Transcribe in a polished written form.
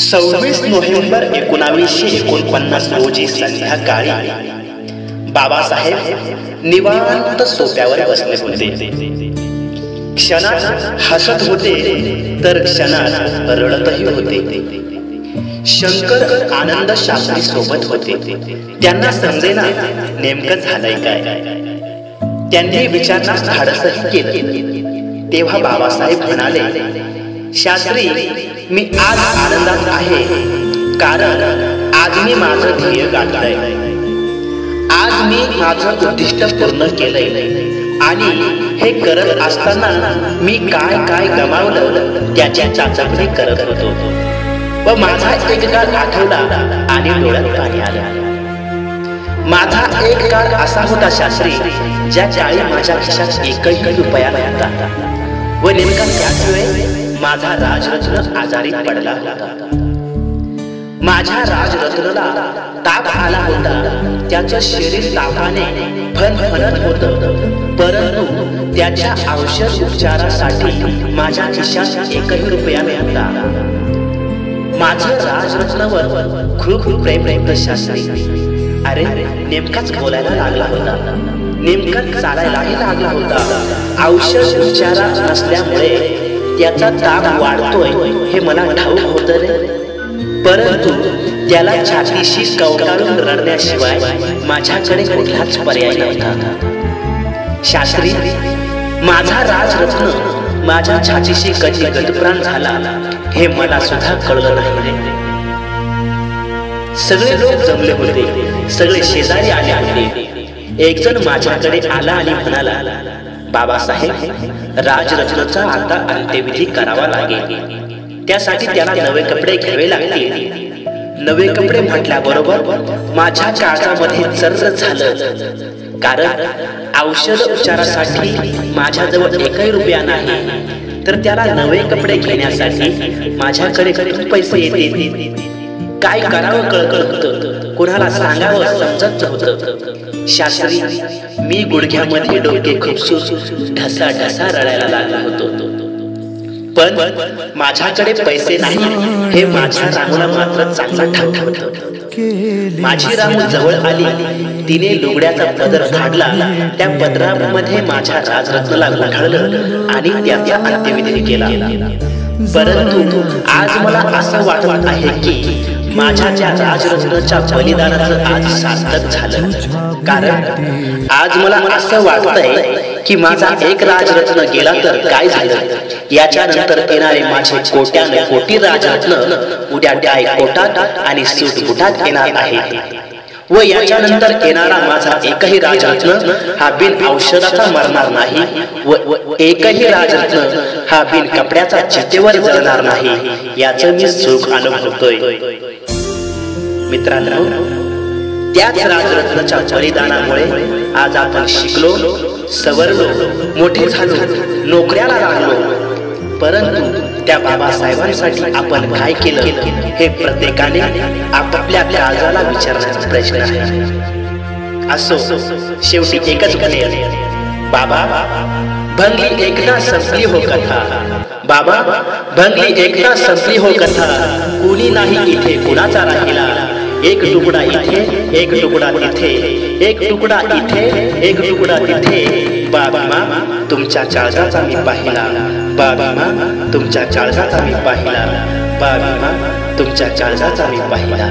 26 November 1949 रोजी संध्याकाळी बाबासाहेब निवांत सोफ्यावर बसले होते. क्षणात हसत होते तर क्षणात रडतही होते. शंकर आनंद शास्त्री सोबत होते. त्यांना समजेना नेमकं झालंय काय. त्यांनी विचारण्यास धाडसही केलं. तेव्हा बाबासाहेब म्हणाले, शास्त्री, मी आज आनंदात आहे कारण आज मी माझं ध्येय गाठलंय. आज मी माझं उद्दिष्ट पूर्ण केलंय आणि हे करत असताना मी काय काय गमावलं त्याची चाचपणी करत होतो व माझा एक काळ आठवला आणि डोळ्यात पाणी आलं. माझा एक काळ असा होता शास्त्री, ज्या काळी माझ्या खिशात एकही रुपया नव्हता व नेमका त्याच वेळेस माझा राजरत्न आजारी पडला होता. माझ्या राजरत्नला ताप आला होता. त्याचं शरीर तापाने फणफणत होतं, परंतु त्याच्या औषध उपचारासाठी माझ्या खिशात एकही रुपया नव्हता. माझं राजरत्नवर खूप प्रेम होतं शास्त्री. अरे, नेमकाच बोलायला लागला होता, नेमकाच चालायलाही लागला होता. औषध उपचारा नसल्यामुळे त्याचा ताप वाढतोय हे मला ठाऊक होतं रे, परंतु त्याला छातीशी कवटाळून रडण्याशिवाय माझ्याकडे कुठलाच पर्याय नव्हता. शास्त्री, माझा राजरत्न माझ्या छातीशी कधी गतप्राण झाला हे मला सुद्धा कळलं नाही. सगळे लोक जमले होते, सगळे शेजारी आले होते. एक जण माझ्याकडे आला आणि म्हणाला, बाबासाहेब, राजरत्नचा आता अंत्यविधी करावा लागेल. त्यासाठी त्याला नवे कपडे घ्यावे लागतील. नवे कपडे म्हटल्याबरोबर माझ्या काळजामध्ये चर्र झालं, कारण औषध उपचारासाठी माझ्याजवळ एकही रुपया नाही, तर त्याला नवे कपडे घेण्यासाठी माझ्याकडे किती पैसे येतील. काय करावं कळत होतं, कोणाला सांगावं समजत होतं. शास्त्री, मी गुडघ्यामध्ये डोके खुपसून ढसा ढसा रडायला लागला होतो. पण माझ्याकडे पैसे नाही हे माझ्या रामूला मात्र चांगलं ठाऊक होतं. माझी रामू जवळ आली. तिने लुगड्याचा पदर काढला. त्या पदरामध्ये माझ्या राजरत्नाला गुंडाळलं आणि त्याचा अंत्यविधी केला. परंतु आज मला असं वाटत आहे की माझ्या त्या राजरत्नाच्या बलिदानाचं आज सार्थक झालं, कारण आज मला असं वाटतंय की माझा एक राजरत्न गेला तर काय झालं, याच्यानंतर येणारे माझे कोट्याने कोटी राजरत्न उद्या डाय कोटात आणि सूट बुटात येणार आहेत व याच्यानंतर येणारा माझा एकही राजरत्न हा बिन औषधाचा मरणार नाही व एकही राजरत्न हा बिन कपड्याचा चितेवर जळणार नाही, याचं मी सुख अनुभवतोय. मित्रांनो, त्याच राजरत्नाच्या बलिदानामुळे आज आपण शिकलो, सवरलो, मोठे झालो, नोकऱ्याला लागलो. परंतु त्या बाबासाहेबांसाठी आपण काय केलं हे प्रत्येकाने आपापल्या काळजाला विचारण्याचा प्रश्न आहे. असो, शेवटी एकच म्हणेल, बाबा भंगली एकदा संपली हो कथा, बाबा भंगली एकदा संपली हो कथा, कुणी नाही इथे कुणाचा राहिला, एक तुकडा इथे एक तुकडा तिथे, एक तुकडा इथे एक तुकडा तिथे, बाबा तुमच्या काळजाचा मी पाहिला, बाबा तुमच्या काळजाचा मी पाहिला, बाबा तुमच्या काळजाचा मी पाहिला.